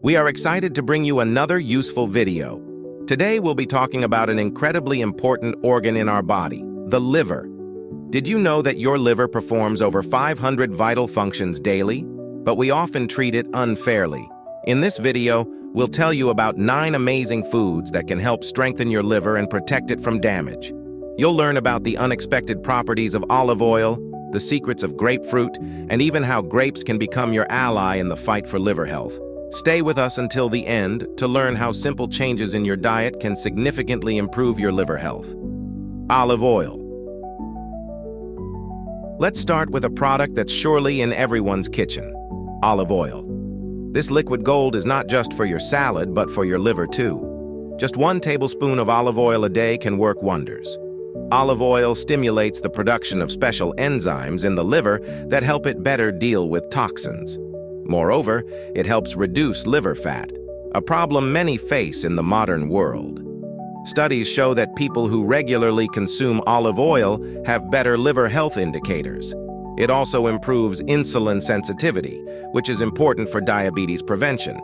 We are excited to bring you another useful video. Today we'll be talking about an incredibly important organ in our body, the liver. Did you know that your liver performs over 500 vital functions daily? But we often treat it unfairly. In this video, we'll tell you about 9 amazing foods that can help strengthen your liver and protect it from damage. You'll learn about the unexpected properties of olive oil, the secrets of grapefruit, and even how grapes can become your ally in the fight for liver health. Stay with us until the end to learn how simple changes in your diet can significantly improve your liver health. Olive oil. Let's start with a product that's surely in everyone's kitchen: olive oil. This liquid gold is not just for your salad, but for your liver too. Just 1 tablespoon of olive oil a day can work wonders. Olive oil stimulates the production of special enzymes in the liver that help it better deal with toxins. Moreover, it helps reduce liver fat, a problem many face in the modern world. Studies show that people who regularly consume olive oil have better liver health indicators. It also improves insulin sensitivity, which is important for diabetes prevention.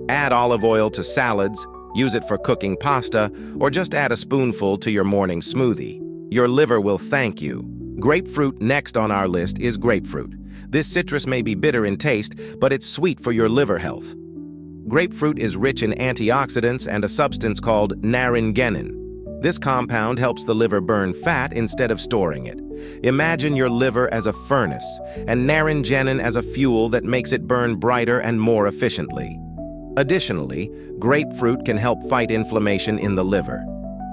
Add olive oil to salads, use it for cooking pasta, or just add a spoonful to your morning smoothie. Your liver will thank you. Grapefruit next on our list is grapefruit. This citrus may be bitter in taste, but it's sweet for your liver health. Grapefruit is rich in antioxidants and a substance called naringenin. This compound helps the liver burn fat instead of storing it. Imagine your liver as a furnace, and naringenin as a fuel that makes it burn brighter and more efficiently. Additionally, grapefruit can help fight inflammation in the liver.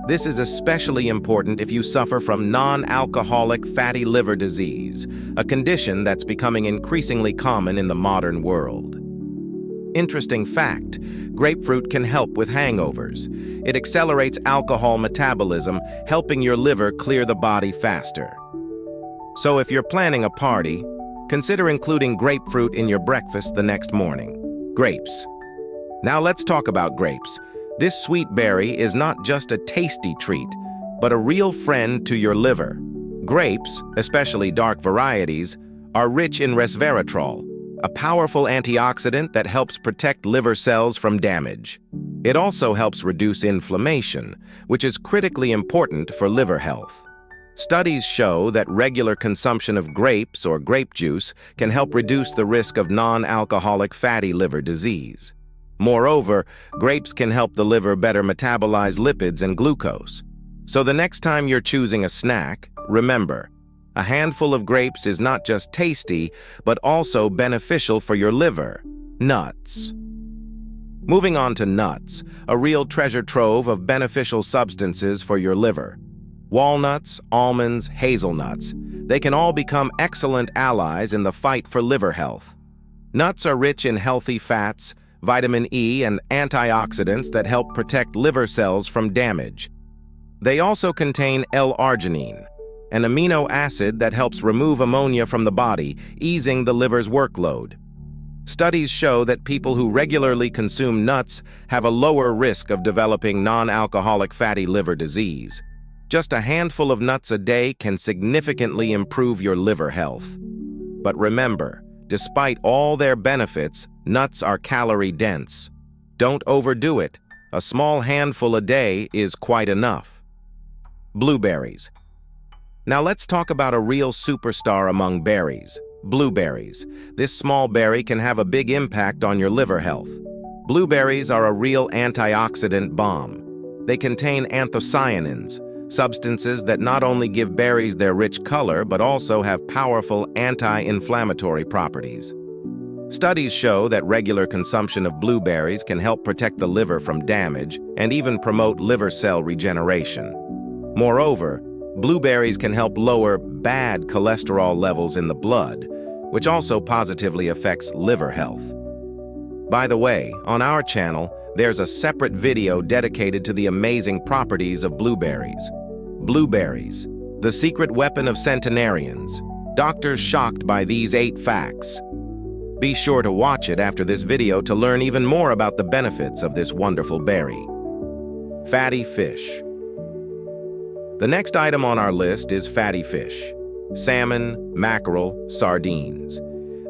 This is especially important if you suffer from non-alcoholic fatty liver disease, a condition that's becoming increasingly common in the modern world. Interesting fact: grapefruit can help with hangovers. It accelerates alcohol metabolism, helping your liver clear the body faster. So if you're planning a party, consider including grapefruit in your breakfast the next morning. Grapes. Now let's talk about grapes. This sweet berry is not just a tasty treat, but a real friend to your liver. Grapes, especially dark varieties, are rich in resveratrol, a powerful antioxidant that helps protect liver cells from damage. It also helps reduce inflammation, which is critically important for liver health. Studies show that regular consumption of grapes or grape juice can help reduce the risk of non-alcoholic fatty liver disease. Moreover, grapes can help the liver better metabolize lipids and glucose. So the next time you're choosing a snack, remember, a handful of grapes is not just tasty, but also beneficial for your liver. Nuts. Moving on to nuts, a real treasure trove of beneficial substances for your liver. Walnuts, almonds, hazelnuts, they can all become excellent allies in the fight for liver health. Nuts are rich in healthy fats, vitamin E, and antioxidants that help protect liver cells from damage. They also contain L-arginine, an amino acid that helps remove ammonia from the body, easing the liver's workload. Studies show that people who regularly consume nuts have a lower risk of developing non-alcoholic fatty liver disease. Just a handful of nuts a day can significantly improve your liver health. But remember, despite all their benefits, nuts are calorie-dense. Don't overdo it. A small handful a day is quite enough. Blueberries. Now let's talk about a real superstar among berries: blueberries. This small berry can have a big impact on your liver health. Blueberries are a real antioxidant bomb. They contain anthocyanins, substances that not only give berries their rich color, but also have powerful anti-inflammatory properties. Studies show that regular consumption of blueberries can help protect the liver from damage and even promote liver cell regeneration. Moreover, blueberries can help lower bad cholesterol levels in the blood, which also positively affects liver health. By the way, on our channel, there's a separate video dedicated to the amazing properties of blueberries. Blueberries, the secret weapon of centenarians. Doctors shocked by these 8 facts. Be sure to watch it after this video to learn even more about the benefits of this wonderful berry. Fatty fish. The next item on our list is fatty fish. Salmon, mackerel, sardines.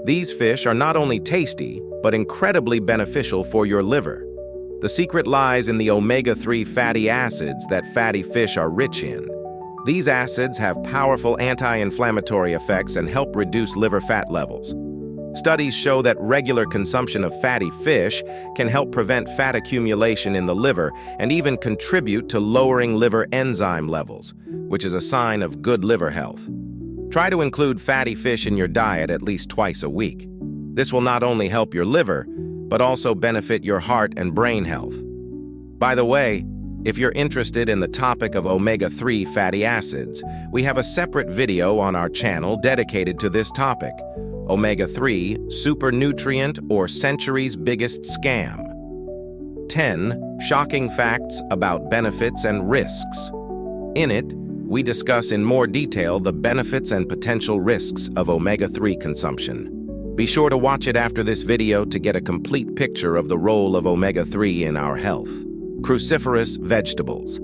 These fish are not only tasty, but incredibly beneficial for your liver. The secret lies in the omega-3 fatty acids that fatty fish are rich in. These acids have powerful anti-inflammatory effects and help reduce liver fat levels. Studies show that regular consumption of fatty fish can help prevent fat accumulation in the liver and even contribute to lowering liver enzyme levels, which is a sign of good liver health. Try to include fatty fish in your diet at least twice a week. This will not only help your liver, but also benefit your heart and brain health. By the way, if you're interested in the topic of omega-3 fatty acids, we have a separate video on our channel dedicated to this topic. Omega-3, super nutrient or century's biggest scam. 10 shocking facts about benefits and risks. In it, we discuss in more detail the benefits and potential risks of omega-3 consumption. Be sure to watch it after this video to get a complete picture of the role of omega-3 in our health. Cruciferous vegetables.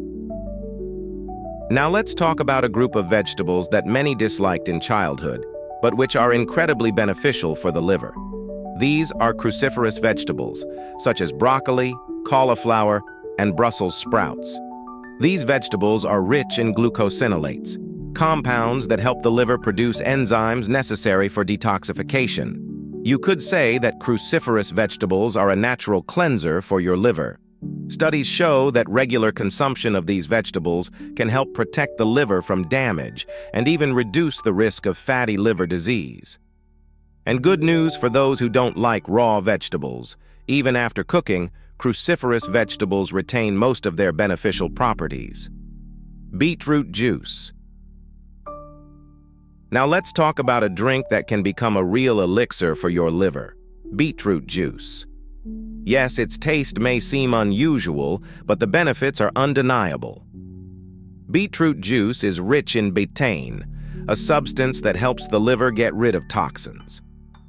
Now let's talk about a group of vegetables that many disliked in childhood, but which are incredibly beneficial for the liver. These are cruciferous vegetables, such as broccoli, cauliflower, and Brussels sprouts. These vegetables are rich in glucosinolates, compounds that help the liver produce enzymes necessary for detoxification. You could say that cruciferous vegetables are a natural cleanser for your liver. Studies show that regular consumption of these vegetables can help protect the liver from damage and even reduce the risk of fatty liver disease. And good news for those who don't like raw vegetables. Even after cooking, cruciferous vegetables retain most of their beneficial properties. Beetroot juice. Now let's talk about a drink that can become a real elixir for your liver. Beetroot juice. Yes, its taste may seem unusual, but the benefits are undeniable. Beetroot juice is rich in betaine, a substance that helps the liver get rid of toxins.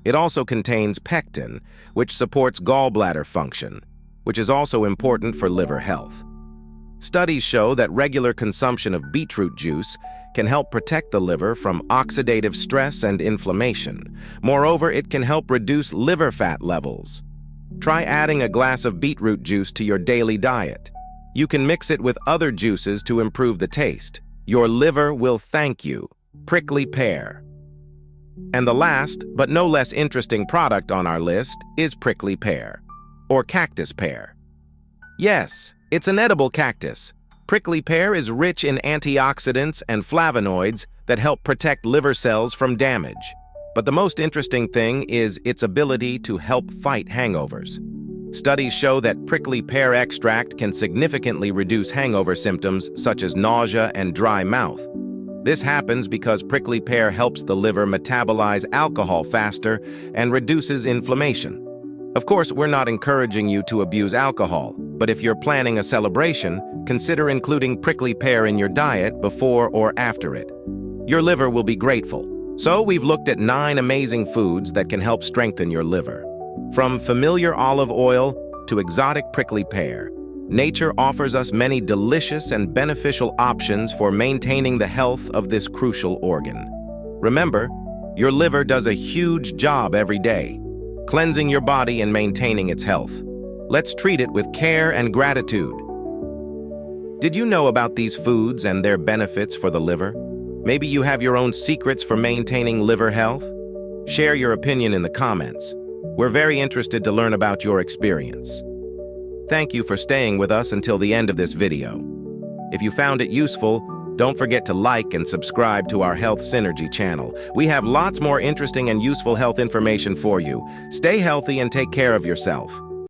It also contains pectin, which supports gallbladder function, which is also important for liver health. Studies show that regular consumption of beetroot juice can help protect the liver from oxidative stress and inflammation. Moreover, it can help reduce liver fat levels. Try adding a glass of beetroot juice to your daily diet. You can mix it with other juices to improve the taste. Your liver will thank you. Prickly pear. And the last, but no less interesting product on our list is prickly pear, or cactus pear. Yes, it's an edible cactus. Prickly pear is rich in antioxidants and flavonoids that help protect liver cells from damage. But the most interesting thing is its ability to help fight hangovers. Studies show that prickly pear extract can significantly reduce hangover symptoms such as nausea and dry mouth. This happens because prickly pear helps the liver metabolize alcohol faster and reduces inflammation. Of course, we're not encouraging you to abuse alcohol, but if you're planning a celebration, consider including prickly pear in your diet before or after it. Your liver will be grateful. So we've looked at 9 amazing foods that can help strengthen your liver. From familiar olive oil to exotic prickly pear, nature offers us many delicious and beneficial options for maintaining the health of this crucial organ. Remember, your liver does a huge job every day, cleansing your body and maintaining its health. Let's treat it with care and gratitude. Did you know about these foods and their benefits for the liver? Maybe you have your own secrets for maintaining liver health? Share your opinion in the comments. We're very interested to learn about your experience. Thank you for staying with us until the end of this video. If you found it useful, don't forget to like and subscribe to our Health Synergy channel. We have lots more interesting and useful health information for you. Stay healthy and take care of yourself.